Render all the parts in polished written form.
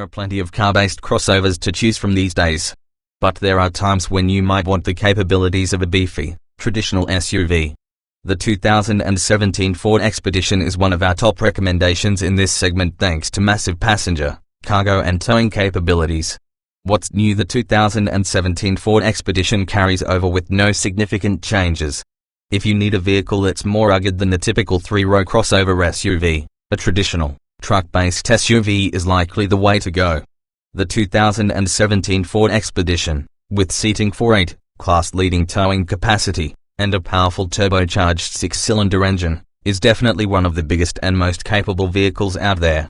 are plenty of car-based crossovers to choose from these days. But there are times when you might want the capabilities of a beefy, traditional SUV. The 2017 Ford Expedition is one of our top recommendations in this segment thanks to massive passenger, cargo and towing capabilities. What's new? The 2017 Ford Expedition carries over with no significant changes. If you need a vehicle that's more rugged than the typical three-row crossover SUV, a traditional, truck-based SUV is likely the way to go. The 2017 Ford Expedition, with seating for 8, class-leading towing capacity, and a powerful turbocharged 6-cylinder engine, is definitely one of the biggest and most capable vehicles out there.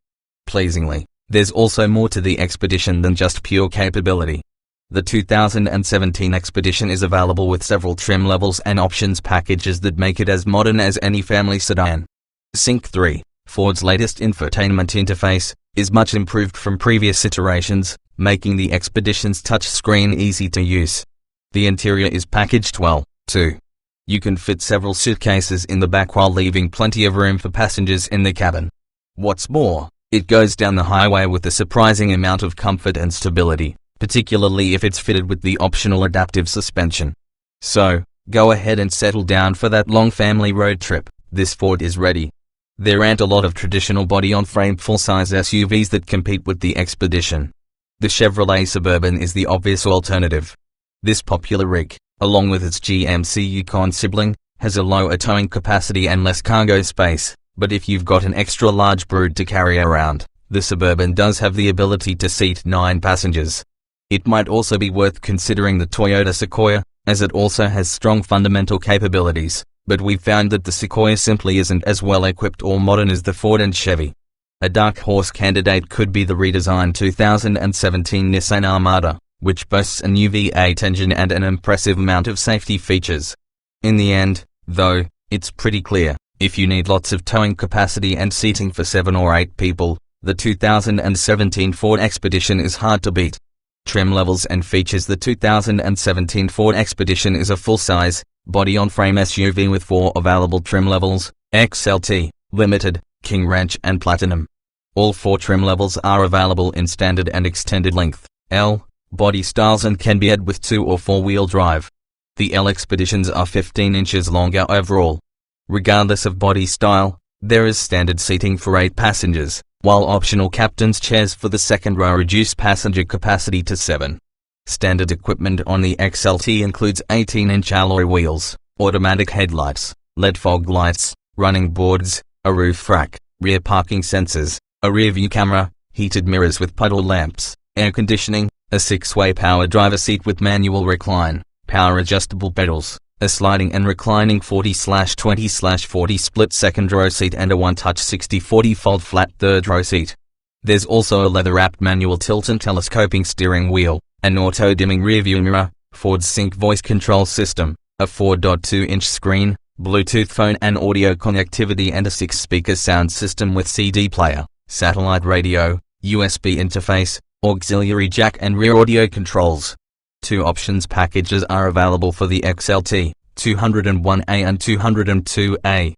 Pleasingly, there's also more to the Expedition than just pure capability. The 2017 Expedition is available with several trim levels and options packages that make it as modern as any family sedan. Sync 3, Ford's latest infotainment interface, is much improved from previous iterations, making the Expedition's touchscreen easy to use. The interior is packaged well, too. You can fit several suitcases in the back while leaving plenty of room for passengers in the cabin. What's more, it goes down the highway with a surprising amount of comfort and stability, particularly if it's fitted with the optional adaptive suspension. So, go ahead and settle down for that long family road trip. This Ford is ready. There aren't a lot of traditional body-on-frame full-size SUVs that compete with the Expedition. The Chevrolet Suburban is the obvious alternative. This popular rig, along with its GMC Yukon sibling, has a lower towing capacity and less cargo space, but if you've got an extra large brood to carry around, the Suburban does have the ability to seat 9 passengers. It might also be worth considering the Toyota Sequoia, as it also has strong fundamental capabilities, but we've found that the Sequoia simply isn't as well equipped or modern as the Ford and Chevy. A dark horse candidate could be the redesigned 2017 Nissan Armada, which boasts a new V8 engine and an impressive amount of safety features. In the end, though, it's pretty clear, if you need lots of towing capacity and seating for 7 or 8 people, the 2017 Ford Expedition is hard to beat. Trim levels and features. The 2017 Ford Expedition is a full-size, body-on-frame SUV with 4 available trim levels: XLT, Limited, King Ranch and Platinum. All 4 trim levels are available in standard and extended length, L, body styles and can be had with 2 or 4-wheel drive. The L Expeditions are 15 inches longer overall. Regardless of body style, there is standard seating for 8 passengers, while optional captain's chairs for the second row reduce passenger capacity to 7. Standard equipment on the XLT includes 18-inch alloy wheels, automatic headlights, LED fog lights, running boards, a roof rack, rear parking sensors, a rear-view camera, heated mirrors with puddle lamps, air conditioning, a 6-way power driver seat with manual recline, power adjustable pedals, a sliding and reclining 40/20/40 split second row seat and a one-touch 60/40 fold flat third row seat. There's also a leather-wrapped manual tilt and telescoping steering wheel, an auto-dimming rearview mirror, Ford's Sync voice control system, a 4.2-inch screen, Bluetooth phone and audio connectivity and a 6-speaker sound system with CD player, satellite radio, USB interface, auxiliary jack and rear audio controls. 2 options packages are available for the XLT, 201A and 202A.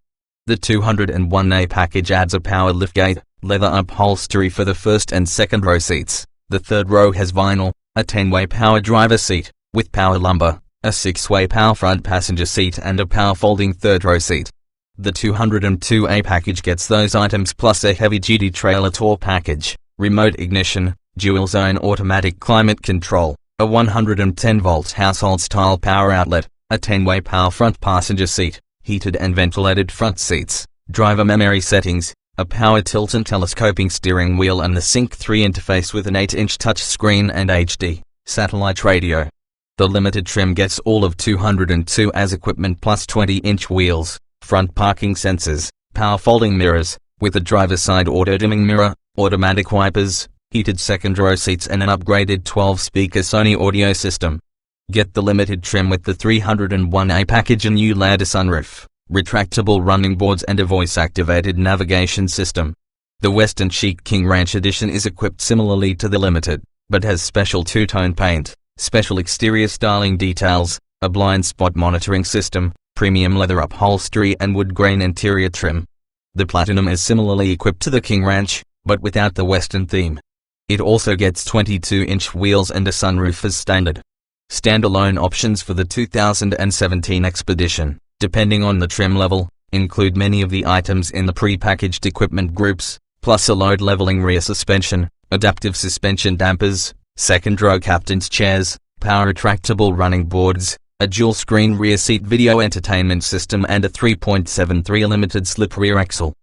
The 201A package adds a power liftgate, leather upholstery for the first and second row seats. The third row has vinyl, a 10-way power driver seat, with power lumbar, a 6-way power front passenger seat and a power folding third row seat. The 202A package gets those items plus a heavy-duty trailer tour package, remote ignition, dual-zone automatic climate control, a 110-volt household-style power outlet, a 10-way power front passenger seat, heated and ventilated front seats, driver memory settings, a power tilt and telescoping steering wheel and the Sync 3 interface with an 8-inch touchscreen and HD, satellite radio. The Limited trim gets all of 202A's equipment plus 20-inch wheels, front parking sensors, power folding mirrors, with a driver's side auto-dimming mirror, automatic wipers, heated second row seats and an upgraded 12-speaker Sony audio system. Get the Limited trim with the 301A package, a new ladder sunroof, retractable running boards and a voice-activated navigation system. The Western Chic King Ranch Edition is equipped similarly to the Limited, but has special two-tone paint, special exterior styling details, a blind spot monitoring system, premium leather upholstery and wood grain interior trim. The Platinum is similarly equipped to the King Ranch, but without the Western theme. It also gets 22-inch wheels and a sunroof as standard. Standalone options for the 2017 Expedition, depending on the trim level, include many of the items in the pre-packaged equipment groups, plus a load leveling rear suspension, adaptive suspension dampers, second-row captain's chairs, power retractable running boards, a dual-screen rear seat video entertainment system and a 3.73 limited slip rear axle.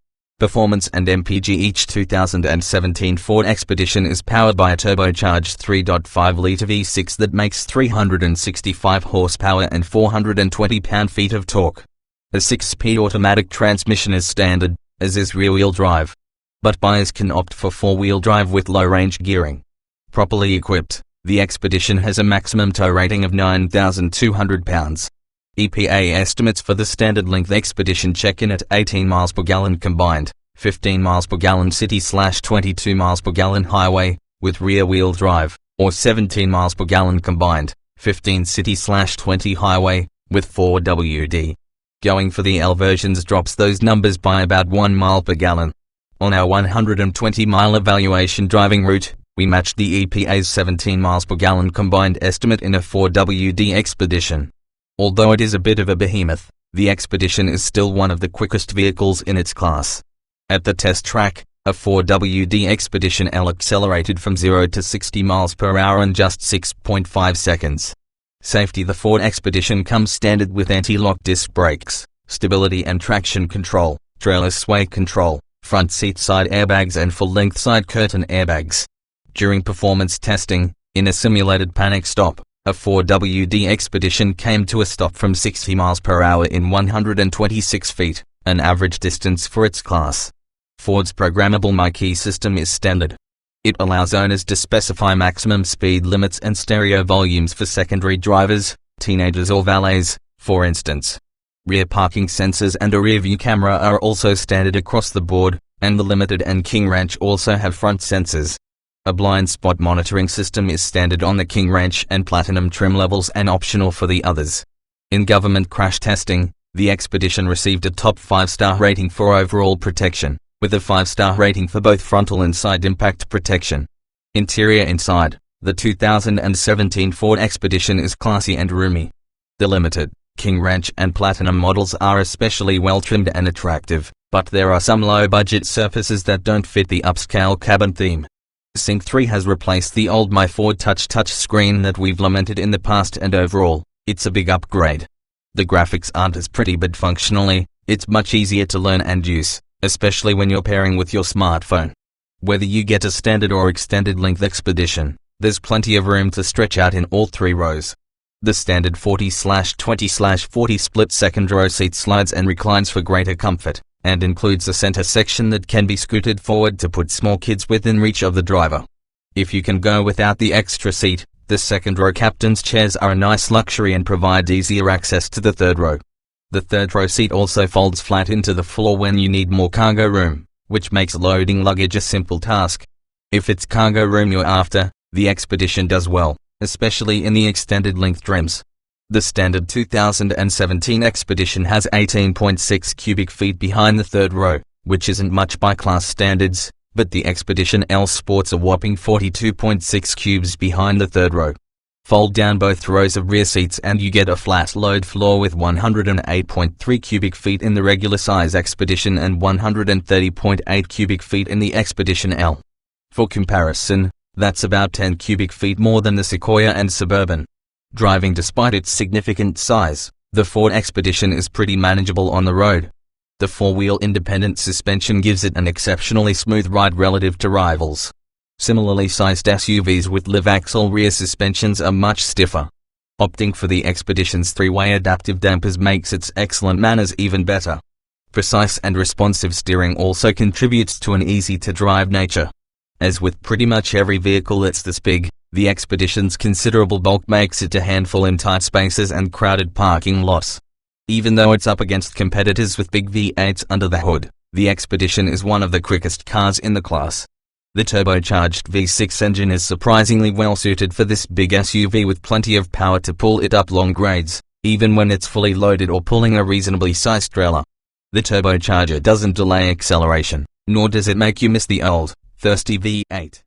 Performance and MPG. Each 2017 Ford Expedition is powered by a turbocharged 3.5-liter V6 that makes 365 horsepower and 420 pound-feet of torque. A 6-speed automatic transmission is standard, as is rear-wheel drive. But buyers can opt for 4-wheel drive with low-range gearing. Properly equipped, the Expedition has a maximum tow rating of 9,200 pounds. EPA estimates for the standard length Expedition check in at 18 miles per gallon combined, 15 miles per gallon city/22 miles per gallon highway, with rear-wheel drive, or 17 miles per gallon combined, 15 city/20 highway, with 4WD. Going for the L versions drops those numbers by about 1 mile per gallon. On our 120-mile evaluation driving route, we matched the EPA's 17 miles per gallon combined estimate in a 4WD Expedition. Although it is a bit of a behemoth, the Expedition is still one of the quickest vehicles in its class. At the test track, a 4WD Expedition L accelerated from 0 to 60 miles per hour in just 6.5 seconds. Safety. The Ford Expedition comes standard with anti-lock disc brakes, stability and traction control, trailer sway control, front seat side airbags and full-length side curtain airbags. During performance testing, in a simulated panic stop, a 4WD Expedition came to a stop from 60 miles per hour in 126 feet, an average distance for its class. Ford's programmable My Key system is standard. It allows owners to specify maximum speed limits and stereo volumes for secondary drivers, teenagers or valets, for instance. Rear parking sensors and a rear-view camera are also standard across the board, and the Limited and King Ranch also have front sensors. A blind spot monitoring system is standard on the King Ranch and Platinum trim levels and optional for the others. In government crash testing, the Expedition received a top 5-star rating for overall protection, with a 5-star rating for both frontal and side impact protection. Interior. Inside, the 2017 Ford Expedition is classy and roomy. The Limited, King Ranch and Platinum models are especially well trimmed and attractive, but there are some low-budget surfaces that don't fit the upscale cabin theme. Sync 3 has replaced the old My Ford touch screen that we've lamented in the past, and overall, it's a big upgrade. The graphics aren't as pretty, but functionally, it's much easier to learn and use, especially when you're pairing with your smartphone. Whether you get a standard or extended length Expedition, there's plenty of room to stretch out in all 3 rows. The standard 40/20/40 split second row seat slides and reclines for greater comfort, and includes a center section that can be scooted forward to put small kids within reach of the driver. If you can go without the extra seat, the second-row captain's chairs are a nice luxury and provide easier access to the third row. The third-row seat also folds flat into the floor when you need more cargo room, which makes loading luggage a simple task. If it's cargo room you're after, the Expedition does well, especially in the extended length trims. The standard 2017 Expedition has 18.6 cubic feet behind the third row, which isn't much by class standards, but the Expedition L sports a whopping 42.6 cubes behind the third row. Fold down both rows of rear seats and you get a flat load floor with 108.3 cubic feet in the regular size Expedition and 130.8 cubic feet in the Expedition L. For comparison, that's about 10 cubic feet more than the Sequoia and Suburban. Driving. Despite its significant size, the Ford Expedition is pretty manageable on the road. The 4-wheel independent suspension gives it an exceptionally smooth ride relative to rivals. Similarly sized SUVs with live-axle rear suspensions are much stiffer. Opting for the Expedition's 3-way adaptive dampers makes its excellent manners even better. Precise and responsive steering also contributes to an easy-to-drive nature. As with pretty much every vehicle that's this big, the Expedition's considerable bulk makes it a handful in tight spaces and crowded parking lots. Even though it's up against competitors with big V8s under the hood, the Expedition is one of the quickest cars in the class. The turbocharged V6 engine is surprisingly well suited for this big SUV with plenty of power to pull it up long grades, even when it's fully loaded or pulling a reasonably sized trailer. The turbocharger doesn't delay acceleration, nor does it make you miss the old, thirsty V8.